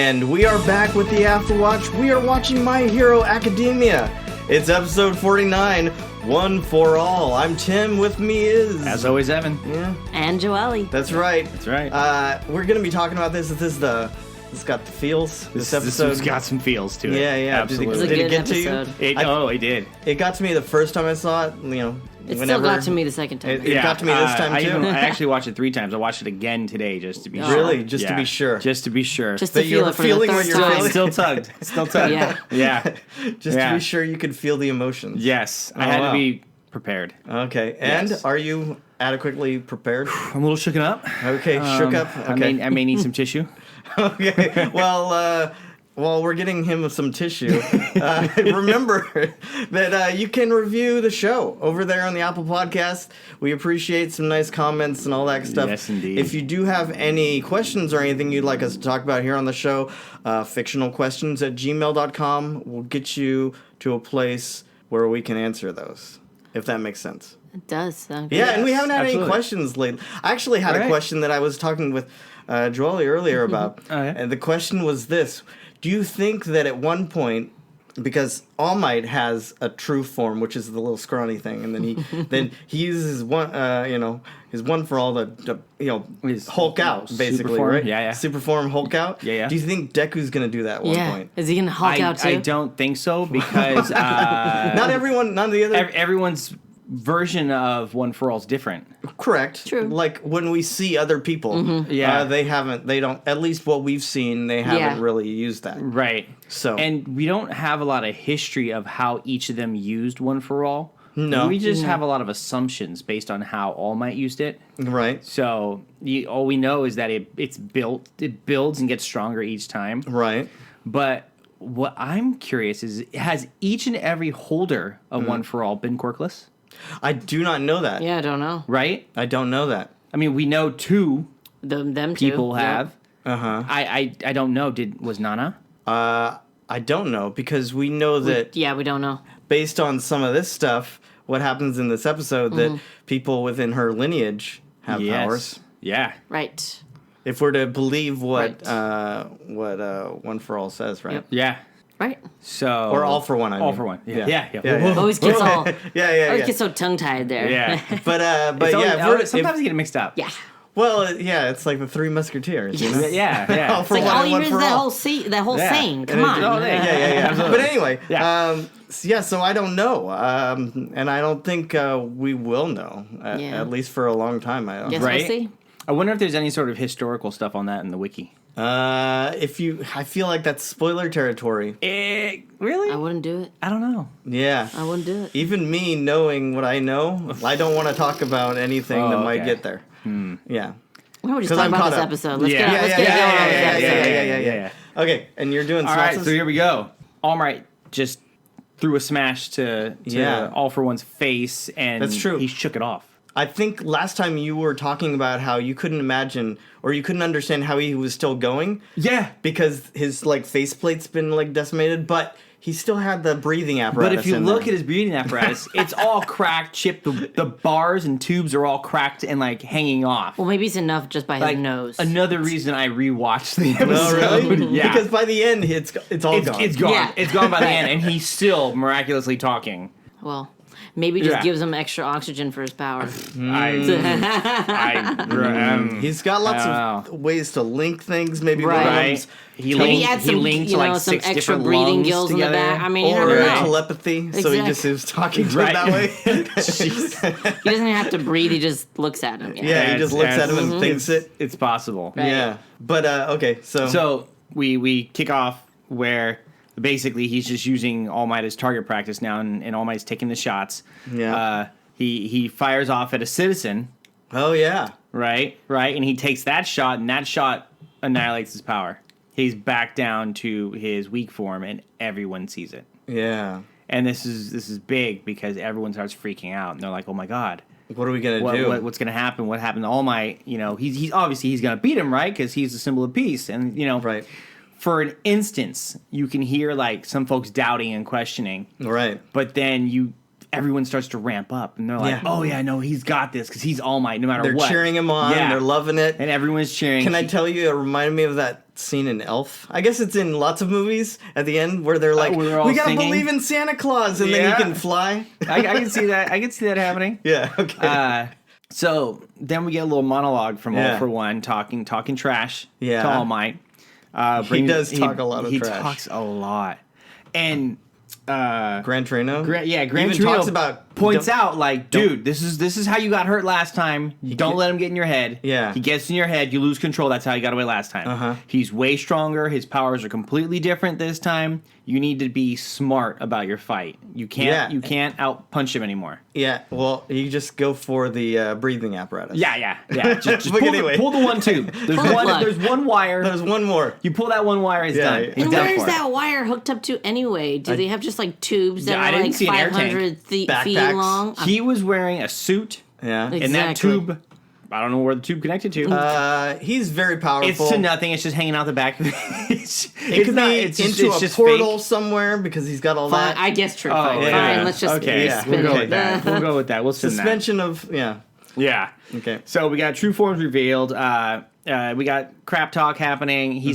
And we are back with the Afterwatch. We are watching My Hero Academia. It's episode 49, One for All. I'm Tim. With me is... As always, Evan. Yeah. And Joelle. That's right. That's right. We're going to be talking about this. It's got the feels. This episode. It's got some feels to it. Yeah. Absolutely. Did it get to you? It did. It got to me the first time I saw it, It still got to me the second time. It got to me this time, too. I actually watched it 3 times. I watched it again today just to be sure. Really? Just to be sure? Just to be sure. Just to feel it for the third time. Still tugged. Still tugged. Yeah. Just to be sure you could feel the emotions. Yes. I had to be prepared. Okay. And Yes. are you adequately prepared? I'm a little shooken up. Okay, shook up. Okay. I may need some tissue. Okay. Well, while we're getting him some tissue, remember that you can review the show over there on the Apple Podcast. We appreciate some nice comments and all that stuff. Yes, indeed. If you do have any questions or anything you'd like us to talk about here on the show, fictionalquestions@gmail.com will get you to a place where we can answer those, if that makes sense. It does. Yeah, and we haven't had absolutely. any questions lately. I actually had a question that I was talking with Joelle earlier about. Oh, yeah? And the question was this. Do you think that at one point, because All Might has a true form, which is the little scrawny thing, and then he uses his one for all to His Hulk out, basically, superform? right? Yeah. Superform Hulk out? Yeah. Do you think Deku's going to do that at one point? Is he going to Hulk out too? I don't think so because Not everyone, none of the other... everyone's version of One for All is different. Correct. True. Like when we see other people, Yeah. they don't, at least what we've seen, they haven't really used that. Right. So. And we don't have a lot of history of how each of them used One for All. No. We just have a lot of assumptions based on how All Might used it. Right. So all we know is that it builds and gets stronger each time. Right. But what I'm curious is, has each and every holder of One for All been quirkless? I do not know that. Yeah, I don't know. Right? I don't know that. I mean, we know 2 Them two. people have. Uh-huh. I don't know. Was Nana? I don't know, because we know that Yeah, we don't know. based on some of this stuff, what happens in this episode, that people within her lineage have powers. Yeah. Right. If we're to believe what One for All says, right? Yep. Yeah. Right. So Or All for One, I mean. All for One. Yeah. Yeah. Always gets all. Yeah. Always gets so tongue tied there. Yeah. But It's yeah, always- sometimes you get it mixed up. Yeah. well, yeah, it's like the Three Musketeers. You know? Yeah. All for It's like one all and you one hear is for that all. whole Yeah. saying. Come And on. Oh, yeah. Yeah. But anyway, Yeah. so I don't know, and I don't think we will know, at least for a long time. I don't. Guess Right. we'll see. I wonder if there's any sort of historical stuff on that in the wiki. I feel like that's spoiler territory. Really? I wouldn't do it. I don't know. Yeah. I wouldn't do it. Even me knowing what I know, I don't want to talk about anything that might okay. get there. Yeah. Why don't we just 'Cause talk I'm about caught this up. episode? Let's Yeah. get going on with this episode. Yeah. Okay, and you're doing All right, synopsis? so here we go. All Might just threw a smash to All for One's face, and That's true. he shook it off. I think last time you were talking about how you couldn't imagine or you couldn't understand how he was still going. Yeah. Because his faceplate's been decimated, but he still had the breathing apparatus. But if you in look there. at his breathing apparatus, it's all cracked, chipped. The bars and tubes are all cracked and hanging off. Well, maybe it's enough just by his nose. Another reason I rewatched the Oh, episode. really? Yeah. Because by the end, it's all gone. It's gone. Yeah. It's gone by the end, and he's still miraculously talking. Well, maybe just Yeah. gives him extra oxygen for his power. He's got lots Wow. of ways to link things. Maybe Right. one of Right. them's He Maybe linked, add some, linked some 6 extra different breathing lungs gills in the together. back. I mean, you or never know. telepathy, so he just is talking to Right. it that way. He doesn't have to breathe. He just looks at him. Yeah, he just looks at him and thinks it. It's possible. Right. Yeah, but okay, So we kick off where basically he's just using All Might as target practice now, and All Might's taking the shots. Yeah. He fires off at a citizen, oh yeah, right, and he takes that shot, and that shot annihilates his power. He's back down to his weak form, and everyone sees it. yeah. And this is big because everyone starts freaking out, and they're like, "Oh my god, What are we gonna do? what's gonna happen? What happened to All Might? He's obviously he's gonna beat him, right? Because he's a symbol of peace, and Right. For an instance, you can hear some folks doubting and questioning, Right. but then everyone starts to ramp up, and they're like, Yeah. "Oh yeah, no, he's got this because he's All Might, no matter They're what." cheering him on. Yeah. They're loving it. and everyone's cheering. Can I tell you, it reminded me of that scene in Elf. I guess it's in lots of movies at the end where they're like, where they're all we gotta singing? believe in Santa Claus, and then Yeah. he can fly. I can see that. I can see that happening. Yeah, okay. So then we get a little monologue from Yeah. All For One, talking trash Yeah. to All Might. He does talk a lot of he trash. He talks a lot, and Gran Torino? Gran Even Torino talks about... points out like, dude, this is how you got hurt last time. Don't let him get in your head. Yeah. He gets in your head, you lose control. That's how he got away last time. Uh-huh. He's way stronger. His powers are completely different this time. You need to be smart about your fight. You can't out punch him anymore. Yeah, well, you just go for the breathing apparatus. Yeah. Just But pull, anyway. pull the one tube. Pull the plug. There's one wire. There's one more. You pull that one wire, he's Yeah, done. yeah. He's And done where's for. that wire hooked up to anyway? Do they have just like tubes that Yeah, I are didn't like see an air tank. 500 feet Backpacks. long? He was wearing a suit, Yeah. Ex- and that Exactly. tube, I don't know where the tube connected to. He's very powerful. It's to nothing. It's just hanging out the back. It could be into a portal fake. somewhere because he's got all Fine, that. I guess true. Oh, Fine, yeah. fine. Let's just Okay, yeah. spin we'll go it. with that. We'll go with that. We'll spin Suspension of, yeah. that. Yeah. Okay. So we got true forms revealed. We got crap talk happening. He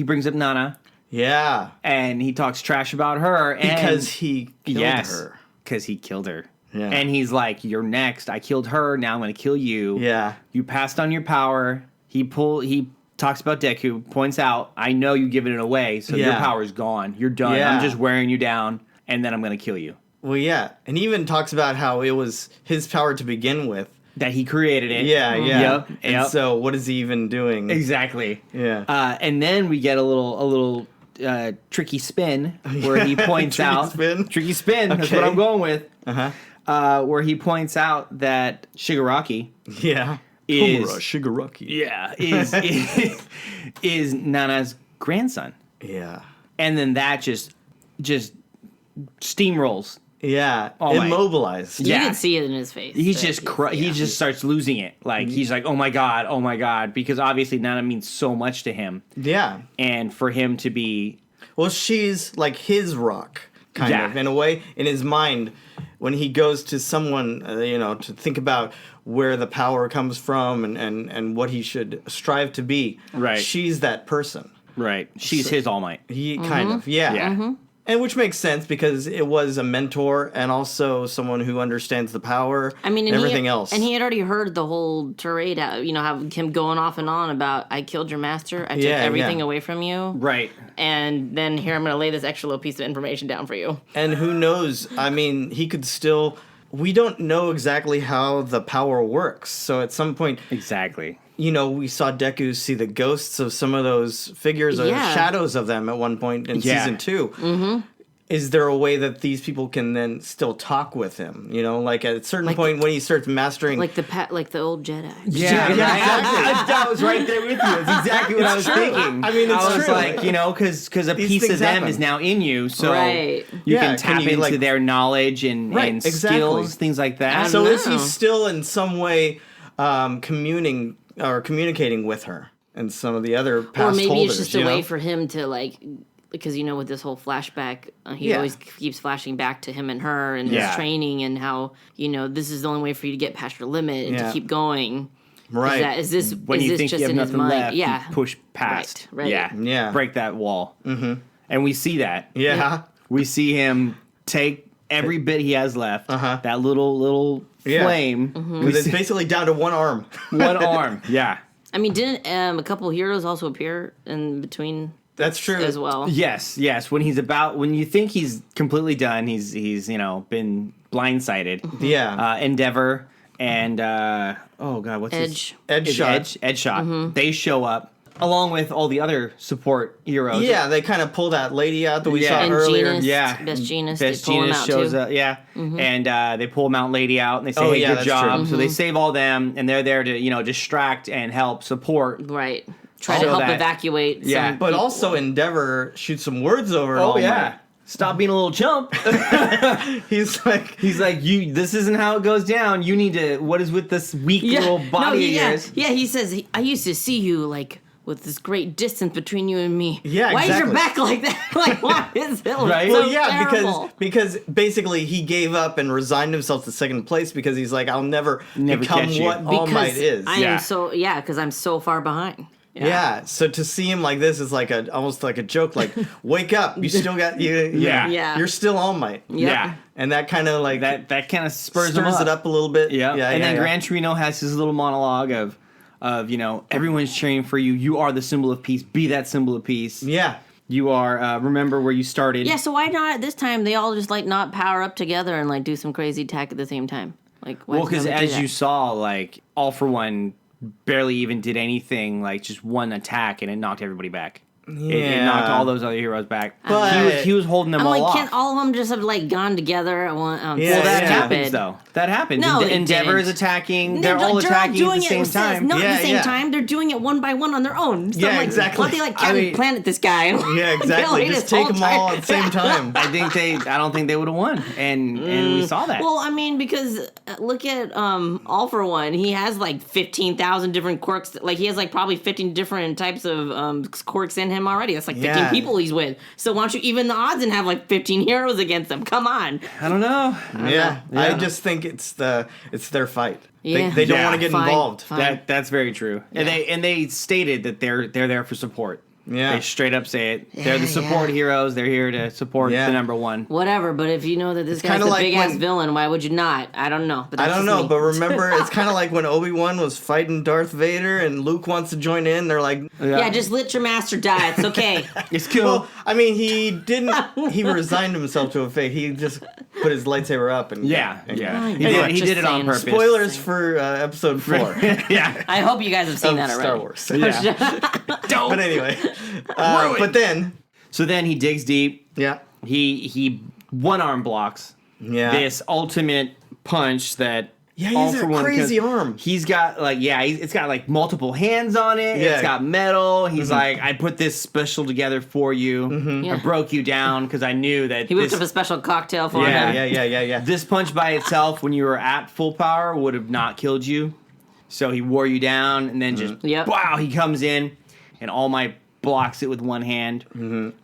brings up Nana, Yeah. and he talks trash about her. And Because he killed her. because he killed her. Yeah. And he's like, "You're next. I killed her. Now I'm going to kill you. Yeah. You passed on your power." He talks about Deku. Points out, "I know you giving it away, so your Yeah. power's gone. You're done. Yeah. I'm just wearing you down, and then I'm going to kill you." Well, yeah. And he even talks about how it was his power to begin with. That he created it. Yeah, yeah. Yep. And so what is he even doing? Exactly. Yeah. And then we get a little tricky spin where he points Tricky out spin? tricky spin. That's Okay. what I'm going with. Uh-huh. Where he points out that Shigaraki Yeah. is Shigaraki. is Nana's grandson, Yeah. and then that just steamrolls. Yeah. Oh my- Immobilized. You Yeah. can see it in his face. He's that just he's- he just starts losing it. Like he's like, oh my god, because obviously Nana means so much to him, Yeah. and for him to be Well, she's like his rock, kind Yeah. of, in a way, in his mind. When he goes to someone, to think about where the power comes from and what he should strive to be. Right. She's that person. right. She's his All Might. He kind of, yeah. Yeah. And which makes sense because it was a mentor and also someone who understands the power I mean, and and everything he, else. And he had already heard the whole tirade out, have him going off and on about, I killed your master, I took Yeah, everything yeah. away from you. Right. And then here I'm going to lay this extra little piece of information down for you. And who knows? I mean, he could still. We don't know exactly how the power works. So at some point, Exactly. we saw Deku see the ghosts of some of those figures or Yeah. shadows of them at one point in Yeah. season 2. Mm-hmm. Is there a way that these people can then still talk with him? Like at a certain point when he starts mastering. Like the old Jedi. Yeah, I was right there with you. That's exactly what I was true. thinking. I mean, it's I was true. like, because a These piece of things them happen. is now in you, so Right. you Yeah, can can tap you, into like- their knowledge and Right, exactly. skills, things like that. so is he No. still in some way communicating with her and some of the other past Or maybe holders? it's just a way for him to because with this whole flashback, he Yeah. always keeps flashing back to him and her and Yeah. his training and how this is the only way for you to get past your limit and Yeah. to keep going. Right. Is this when you this think just you have in his nothing mind? left, Yeah. you push past. Right. Yeah. Yeah. Break that wall. Mm-hmm. And we see that. Yeah. We see him take every bit he has left. Uh-huh. That little Yeah. flame. Because it's basically down to one arm. One arm. Yeah. I mean, didn't a couple heroes also appear in between That's true. as well? Yes. When you think he's completely done, he's been blindsided. Yeah. Endeavor and what's his Edge. Edge shot. Edgeshot. They show up along with all the other support heroes. Yeah, they kind of pull that lady out that we saw And earlier. Genus, Yeah. Best Genus, Best they pull him Genus out shows too. up, yeah, and they pull Mount Lady out, and they say, Oh, "Hey, yeah, good that's job." true. So they save all them, and they're there to distract and help support. Right. Try So to help that- evacuate. Yeah. some But people. also Endeavor shoots some words over All Might. Stop being a little chump. He's like, He's like, this isn't how it goes down. You need to. What is with this weak little body of yours? Yeah, he says, I used to see you like with this great distance between you and me. Yeah, why is your exactly. back like that? Like, why is it Right? so Well, yeah, terrible? because basically he gave up and resigned himself to second place because he's like, I'll never become catch you. what All Might is. I am so because I'm so far behind. Yeah, so to see him like this is like almost like a joke. Like, wake up! You still got Yeah. You're still All Might. Yep. Yeah. And that kind of like That kind of stirs it up a little bit. Yeah. yeah. And then yeah. Gran Torino has his little monologue of everyone's cheering for you. You are the symbol of peace. Be that symbol of peace. Yeah. You are. Remember where you started. Yeah, so why not this time they all just like not power up together and like do some crazy attack at the same time? Like, why Well, does because nobody do as that? you saw, like All for One barely even did anything. Like just one attack and it knocked everybody back. It knocked all those other heroes back. But- he was holding them I'm all like, off. can't all of them just have like gone together? Yeah, Well, that yeah. happens though. That happens. No, it Endeavor is didn't. attacking. They're all attacking at the same time. Not at Yeah, the same yeah. time. They're doing it one by one on their own. So Yeah, I'm like, exactly. Why don't they like Captain Planet this guy? Yeah, exactly. Just take them all at the same time. I don't think they would have won, and we saw that. Well, I mean, because look at All for One. He has like 15,000 different quirks. Like he has like probably 15 different types of quirks in him already. That's like 15 Yeah. people he's with. So why don't you even the odds and have like 15 heroes against them? Come on. I don't know. Yeah. I just think it's their fight. Yeah. They don't Yeah. want to get Fine. involved. Fine. That's very true. And they stated that they're there for support. Yeah. They straight up say it. They're the Yeah, support heroes. They're here to support Yeah. the number one. Whatever, but if you know that this guy's kinda a like big ass when- villain, why would you not? I don't know. But I that's don't just know, me. but remember, it's kind of like when Obi-Wan was fighting Darth Vader and Luke wants to join in. They're like, Yeah, just let your master die. It's okay. It's cool. well, I mean, he didn't. He resigned himself to a fate. He just put his lightsaber up and yeah. I He know, did, he just did it on saying. purpose. Spoilers for episode 4 yeah. I hope you guys have seen of that already. Star Wars. Yeah. But anyway, Ruined. but then, So then he digs deep. yeah, He one arm blocks this ultimate punch that. Yeah, he All has for a One crazy can- arm. He's got like it's got like multiple hands on it. Yeah. It's got metal. He's like, I put this special together for you. Yeah. I broke you down because I knew that He whipped this, up a special cocktail for Yeah. him. yeah. this punch by itself, when you were at full power, would have not killed you. So he wore you down, and then just Yep. wow, he comes in, and All Might blocks it with one hand.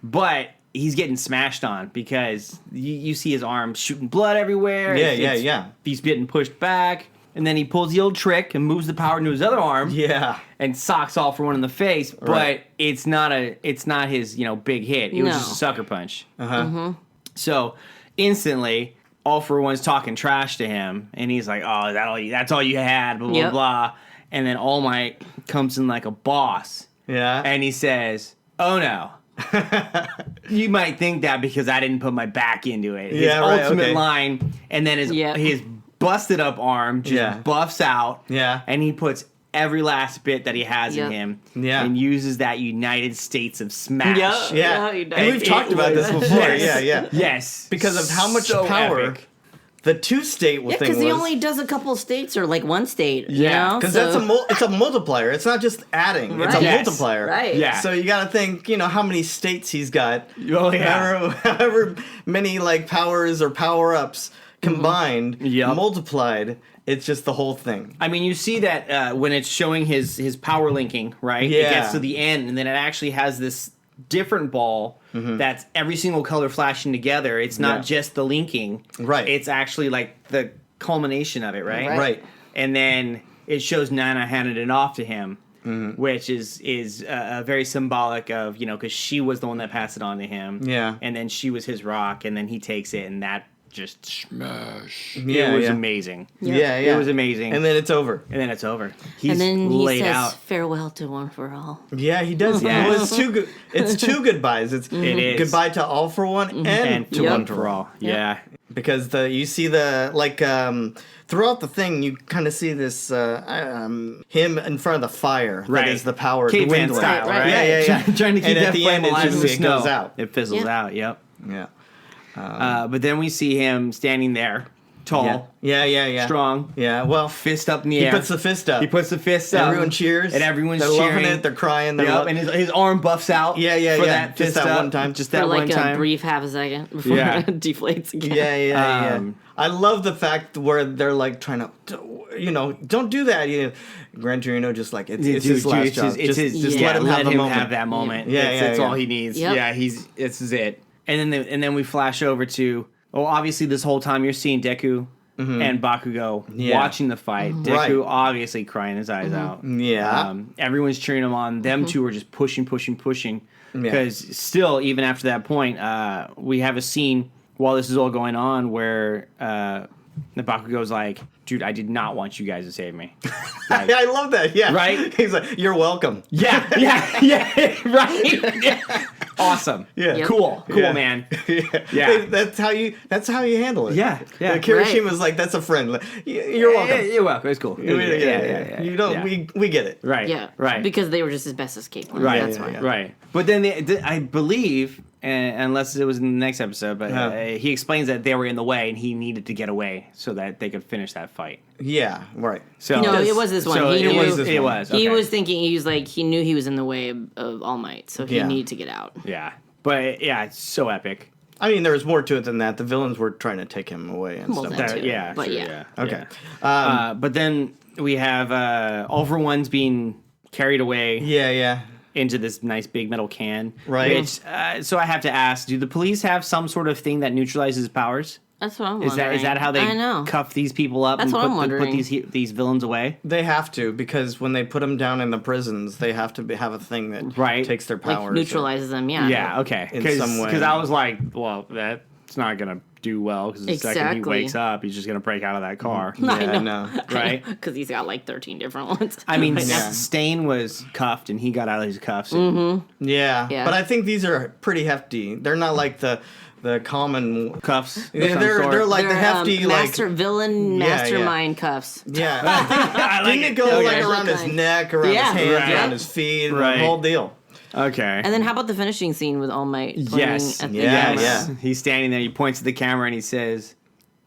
But he's getting smashed on because you see his arm shooting blood everywhere. Yeah. He's getting pushed back. And then he pulls the old trick and moves the power into his other arm Yeah. and socks All for One in the face. But Right. it's not his big hit. It was No. just a sucker punch. Uh-huh. So instantly, All for One's talking trash to him, and he's like, "Oh, that's all you had." Blah blah Yep. blah. And then All Might comes in like a boss, Yeah. and he says, "Oh no." You might think that because I didn't put my back into it. His Yeah, right, ultimate okay. line, and then Yep. his busted up arm just Yeah. buffs out. Yeah. And he puts every last bit that he has Yep. in him. Yeah. And uses that United States of Smash. Yep. Yeah. Yeah, he does. And we've It talked about this was- before. Yes. Yeah. Yes. Because of how much So power epic. the two-state Yeah, thing because was. he only does a couple states or like one state. Yeah, you know? Because So- it's a multiplier. It's not just adding. It's a Right. Yes. multiplier. Right. Yeah. So you got to think, how many states he's got. Oh, yeah. However many like powers or power-ups combined, Yep. multiplied. It's just the whole thing. I mean, you see that when it's showing his power linking, right? It Yeah. gets to the end, and then it actually has this different ball that's every single color flashing together. It's not Yeah. just the linking. Right. It's actually like the culmination of it, right? Right. And then it shows Nana handed it off to him, which is very symbolic of, because she was the one that passed it on to him. Yeah. And then she was his rock, and then he takes it, and that just smash. Yeah, it was yeah. amazing. Yeah. It was amazing. And then it's over. And then it's over. He's and then he laid says out. farewell to one for all. Yeah, he does. Yes. Well, it's two good. It's two goodbyes. It's It is. goodbye to All for One And to Yep. one for all. Yeah. because you see throughout the thing you kind of see this him in front of the fire Right. that is the power Caveman dwindling. style, Right, right? Yeah. Trying to keep And at that the flame end, alive in the it snow. goes out. It fizzles Yeah. out, yep. Yeah. But then we see him standing there tall, Yeah. strong, Yeah, well, fist up in the he air. puts the fist up. He puts the fist up. Everyone cheers. And everyone's they're cheering. loving it. They're crying. They're Yep, and his arm buffs out. Yeah. For that just fist that up. one time. Just For that like one a time. brief half a second before Yeah. it deflates again. Yeah. I love the fact where they're like trying to, don't do that. Gran Torino just like it's his last job. Just let him have a moment. have that moment. Yeah, That's all he needs. Yep. Yeah, this is it. And then we flash over to obviously this whole time you're seeing Deku and Bakugo watching the fight. Deku obviously crying his eyes out. Yeah. Everyone's cheering him on. Them two are just pushing. Because still, even after that point, we have a scene while this is all going on where Bakugo's like, dude, I did not want you guys to save me. Like, I love that. Yeah. Right? He's like, you're welcome. Yeah, right. Yeah. Awesome. Yeah. Yep. Cool, Yeah. man. Yeah. That's how you handle it. Yeah. Kirishima's like, that's a friend. You're welcome. You're welcome. It's cool. Yeah. You don't. Yeah. We get it. Right. Yeah. Right. Because they were just his best escape plan. Right. That's why. Right. But then I believe, unless it was in the next episode, but he explains that they were in the way and he needed to get away so that they could finish that fight. Yeah. Right. So No, it was this one. So He it knew- was. It was. He okay. was thinking, he knew he was in the way of All Might, so he needed to get out. Yeah. But yeah, it's so epic. I mean, there was more to it than that. The villains were trying to take him away and Well, stuff. that Like too. Yeah. But sure, yeah. Okay. But then we have All for One's being carried away. Yeah. Into this nice big metal can. Right. Which, so I have to ask, do the police have some sort of thing that neutralizes powers? That's what I'm Is wondering. that how they I know. cuff these people up That's and what I'm put wondering. these villains away? They have to, because when they put them down in the prisons, they have to have a thing that Right. takes their Like powers. neutralizes them, yeah. Yeah, okay. In some way. Because I was like, well, that's not going to do well, because the second he Exactly. wakes up, he's just going to break out of that car. I Yeah, know. Right? Because he's got like 13 different ones. I mean, Yeah. Stain was cuffed, and he got out of his cuffs. Yeah. Yeah. But I think these are pretty hefty. They're not like the common Cuffs. of They're some sort. like the They're, hefty villain Yeah, mastermind cuffs. Yeah. I like Didn't it it. go Okay. like around his Kind. neck, around Yeah. his hands, Right. around his feet, Right. the whole deal. Okay. And then how about the finishing scene with All Might? pointing Yes. at the Yeah, camera? yeah. He's standing there. He points to the camera and he says,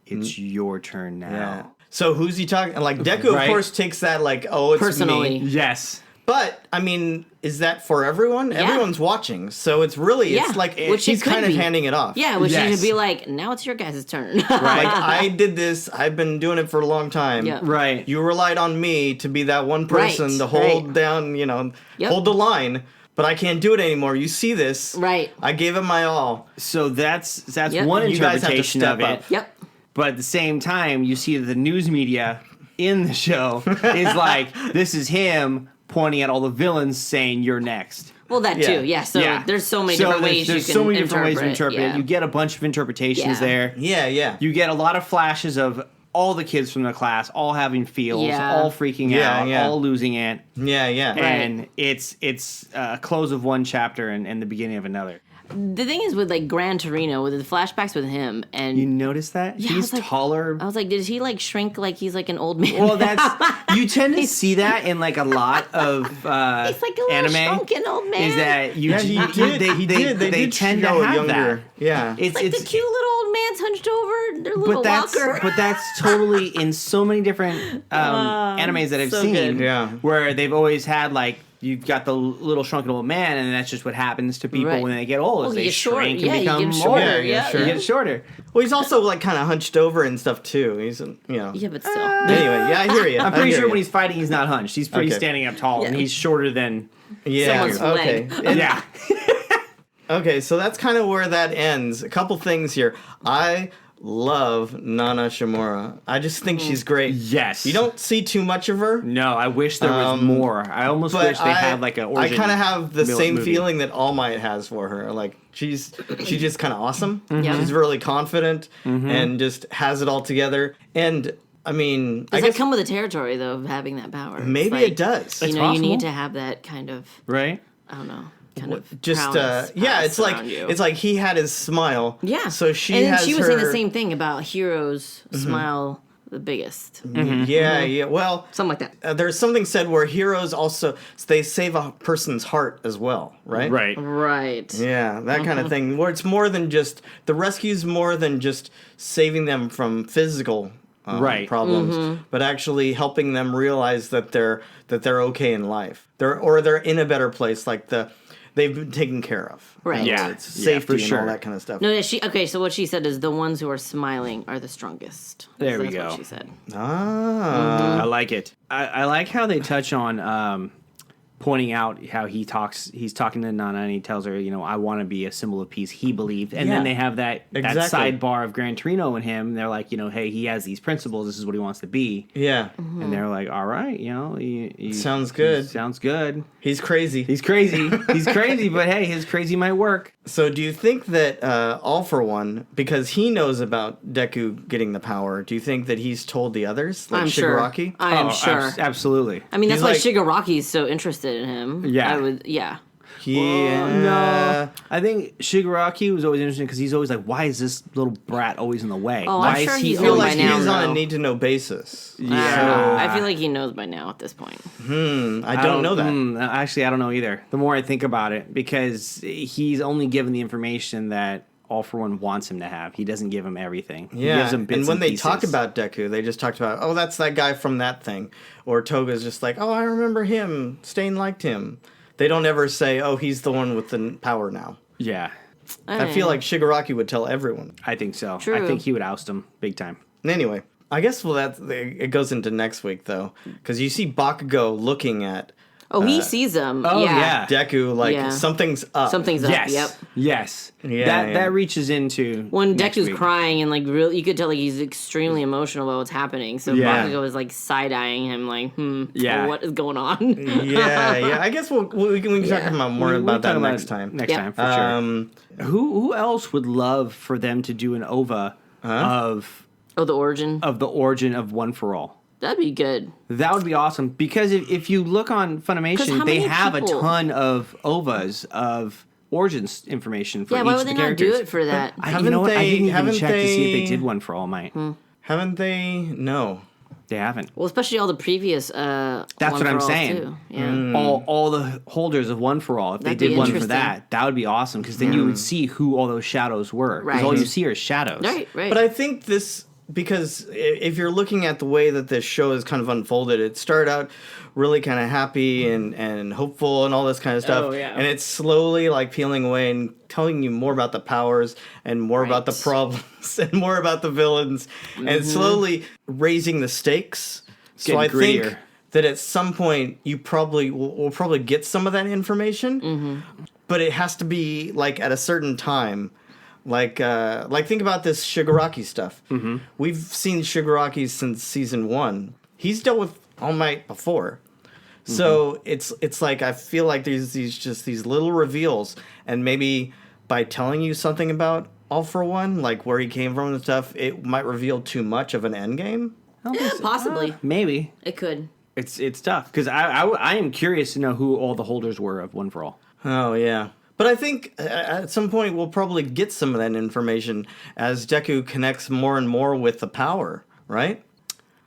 "It's your turn now." Yeah. So who's he talking? Like Deku, Right. of course, takes that like, oh, it's Personally. me. Yes. But I mean, is that for everyone? Yeah. Everyone's watching, so it's really Yeah, it's like which it he's could kind of be. handing it off. Yeah, which Yes. should be like, now it's your guys' turn. Like I did this. I've been doing it for a long time. Yeah. Right. You relied on me to be that one person Right, to hold right. down, Yep. hold the line. But I can't do it anymore. You see this? Right. I gave it my all. So that's Yep. one You guys have to interpretation step of it. up. Yep. But at the same time, you see that the news media in the show is like, this is him pointing at all the villains saying, "You're next." Well, that Yeah. too. Yeah. So there's so many different ways there's you can so many different ways to interpret. interpret it. You get a bunch of interpretations Yeah. there. Yeah. You get a lot of flashes of all the kids from the class all having feels, Yeah. all freaking Yeah, out, yeah. all losing it. Yeah. And it's a close of one chapter and the beginning of another. The thing is with like Gran Torino, with the flashbacks with him, and You notice that? Yeah, I He's was like- taller. I was like, did he like shrink like he's like an old man? Well, that's you tend to see that in like a lot of He's like a little anime. shrunken old man. Is that you? Yeah, he you- did. He did. They did tend to show have younger. that. Yeah. It's like the cute little old man's hunched over their little walker. But that's totally in so many different animes that I've so seen. good. Yeah. Where they've always had like you've got the little shrunken old man, and that's just what happens to people Right. when they get old. Well, is you they get short. shrink Yeah, and you become get older. shorter. Yeah, sure. You get shorter. Well, he's also like kind of hunched over and stuff too. He's Yeah, but still. Anyway, yeah, I hear you. I'm pretty sure when he's fighting, he's not hunched. He's pretty Okay. standing up tall, and Yeah. he's shorter than. yeah. someone's Okay. leg. Yeah. Okay, so that's kind of where that ends. A couple things here. I love Nana Shimura. I just think she's great. Yes. You don't see too much of her. No, I wish there was more. I almost But wish they had like an I origin. kind of have the same movie. feeling that All Might has for her. Like she's just kind of awesome. Yeah. She's really confident and just has it all together. And I mean, I Does guess that come with the territory though of having that power? It's maybe like, it does. You It's know, possible. you need to have that kind of Right? I don't know, kind of Just prowess it's like around you. it's like he had his smile. Yeah. So she and then has she was her, saying the same thing about Hero's smile the biggest. Yeah. Well, Something like that. there's something said where heroes also they save a person's heart as well, right? Right. Yeah, that kind of thing. Where it's more than just the rescue's more than just saving them from physical problems, but actually helping them realize that they're okay in life. They're in a better place. Like they've been taken care of. Right. Yeah, it's safety for and all that kind of stuff. No, okay, so what she said is the ones who are smiling are the strongest. There we That's go. what she said. I like it. I like how they touch on pointing out how he's talking to Nana and he tells her, I want to be a symbol of peace. He believed. And then they have that sidebar of Gran Torino and him. They're like, hey, he has these principles. This is what he wants to be. Yeah. And they're like, all right, sounds good. Sounds good. He's crazy. He's crazy, but hey, his crazy might work. So do you think that All For One, because he knows about Deku getting the power, do you think that he's told the others? Like I'm Shigaraki? sure. I am sure. Absolutely. I mean, that's why He's Shigaraki's so interested in him. Yeah. Yeah. No. I think Shigaraki was always interesting because he's always like, why is this little brat always in the way? Oh, why I'm sure is he he's I feel knows like by now, he's on a though. need-to-know basis. Yeah. I feel like he knows by now at this point. I don't know that. Actually, I don't know either. The more I think about it, because he's only given the information that All For One wants him to have. He doesn't give him everything. He Yeah, gives him bits and when they pieces. talk about Deku, they just talked about, that's that guy from that thing. Or Toga's just like, I remember him. Stain liked him. They don't ever say, he's the one with the power now. Yeah, I feel like Shigaraki would tell everyone. I think so. True. I think he would oust him big time. Anyway, I guess it goes into next week, though. Because you see Bakugo looking at He sees him. Oh, yeah. Deku like something's up. Something's Yes. up. Yep. Yes. Yeah, That reaches into When next Deku's week. crying and really, you could tell he's extremely emotional about what's happening. So Yeah. Bakugo is side-eyeing him Yeah. what is going on? yeah. I guess we can talk about more We'll about that talk about next it time. Next Yeah. time, for sure. Who else would love for them to do an OVA of The origin. the origin of One For All? That'd be good. That would be awesome because if you look on 'Cause Funimation, how they many have people- a ton of OVAs of origins information for Yeah, each why of would the they not characters. do it for that? I Haven't didn't even haven't check to see if they- they did One For All Might. Haven't they? No. They haven't. Well, especially all the previous. That's what I'm saying. Too. Yeah. All the holders of One For All, if That'd they be did one for interesting. that would be awesome because then you would see who all those shadows were. Because Right. all you see are shadows. Right. But I think because if you're looking at the way that this show is kind of unfolded, it started out really kind of happy and hopeful and all this kind of stuff. Oh, yeah. And it's slowly like peeling away and telling you more about the powers and more about the Right. problems and more about the villains and slowly raising the stakes. So I Getting think grittier. that at some point you we'll probably get some of that information, but it has to be like at a certain time. Like think about this Shigaraki stuff. Mm-hmm. We've seen Shigaraki since season 1. He's dealt with All Might before, so it's like I feel like there's these little reveals, and maybe by telling you something about All For One, like where he came from and stuff, it might reveal too much of an end game. Yeah, possibly. Maybe. It could. It's tough because I am curious to know who all the holders were of One For All. Oh yeah. But I think at some point we'll probably get some of that information as Deku connects more and more with the power, right?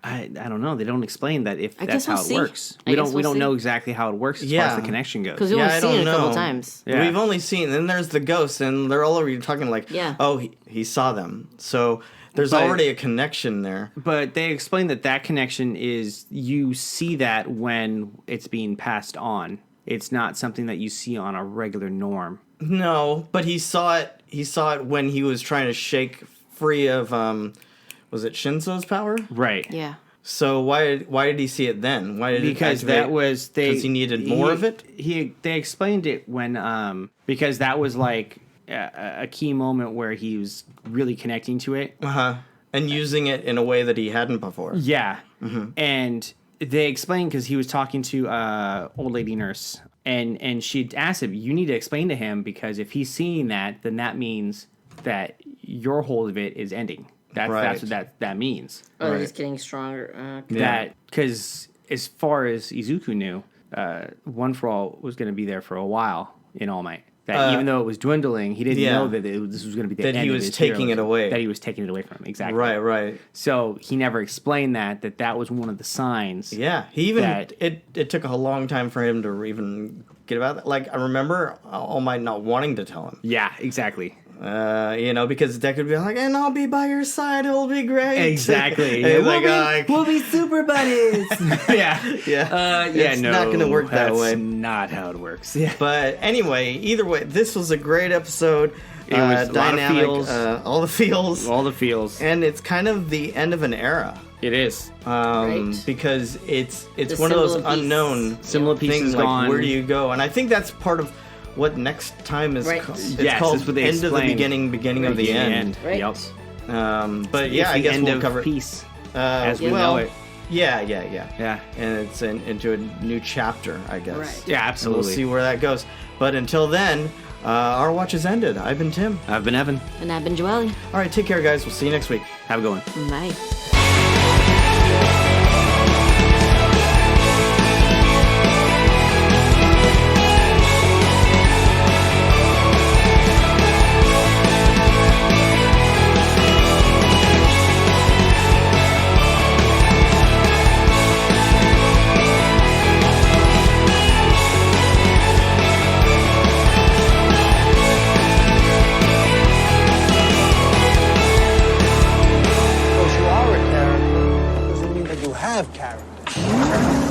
I don't know. They don't explain that if that's guess how we'll it see. works. I We guess don't we'll see. know exactly how it works as far as the connection goes. Because we've Yeah, only I seen don't it a couple know. times. Yeah. We've only seen, and there's the ghosts, and they're all already talking like, he saw them. So there's But- already a connection there. But they explain that connection is you see that when it's being passed on. It's not something that you see on a regular norm. No, but he saw it. He saw it when he was trying to shake free of, was it Shinso's power? Right. Yeah. So why did he see it then? Why did Because it that was because he needed more of it? They explained it when because that was like a key moment where he was really connecting to it. And using it in a way that he hadn't before. Yeah. And they explained because he was talking to old lady nurse, and she asked him, "You need to explain to him because if he's seeing that, then that means that your hold of it is ending. That's what that means. Oh, Right. he's getting stronger. That because as far as Izuku knew, One For All was going to be there for a while in All Might. That even though it was dwindling, he didn't know that this was going to be the end he of was his taking heroism, it away. That he was taking it away from him. Exactly. Right. So he never explained that was one of the signs. Yeah, he even it took a long time for him to even get about that. Like, I remember All Might not wanting to tell him. Yeah, exactly. Because Deck would be like, and I'll be by your side, it'll be great. Exactly. We'll be super buddies. It's not going to work that way. That's not how it works. Yeah. But anyway, either way, this was a great episode. It was dynamic, a lot of feels. All the feels. All the feels. And it's kind of the end of an era. It is. Because it's The one of those symbol of peace. unknown Symbol of peace things, is like gone. where do you go? And I think that's part of what next time is Right. called. Yes, It's called that's what they End of the explained. Beginning of the end. Right. Yep. But yeah, It's I the guess end we'll of cover peace as we well, know it. Yeah. Yeah. And it's into a new chapter, I guess. Right. Yeah, And absolutely. we'll see where that goes. But until then, our watch has ended. I've been Tim. I've been Evan. And I've been Joelle. All right, take care, guys. We'll see you next week. Have a good one. Bye. Because you are a character doesn't mean that you have character.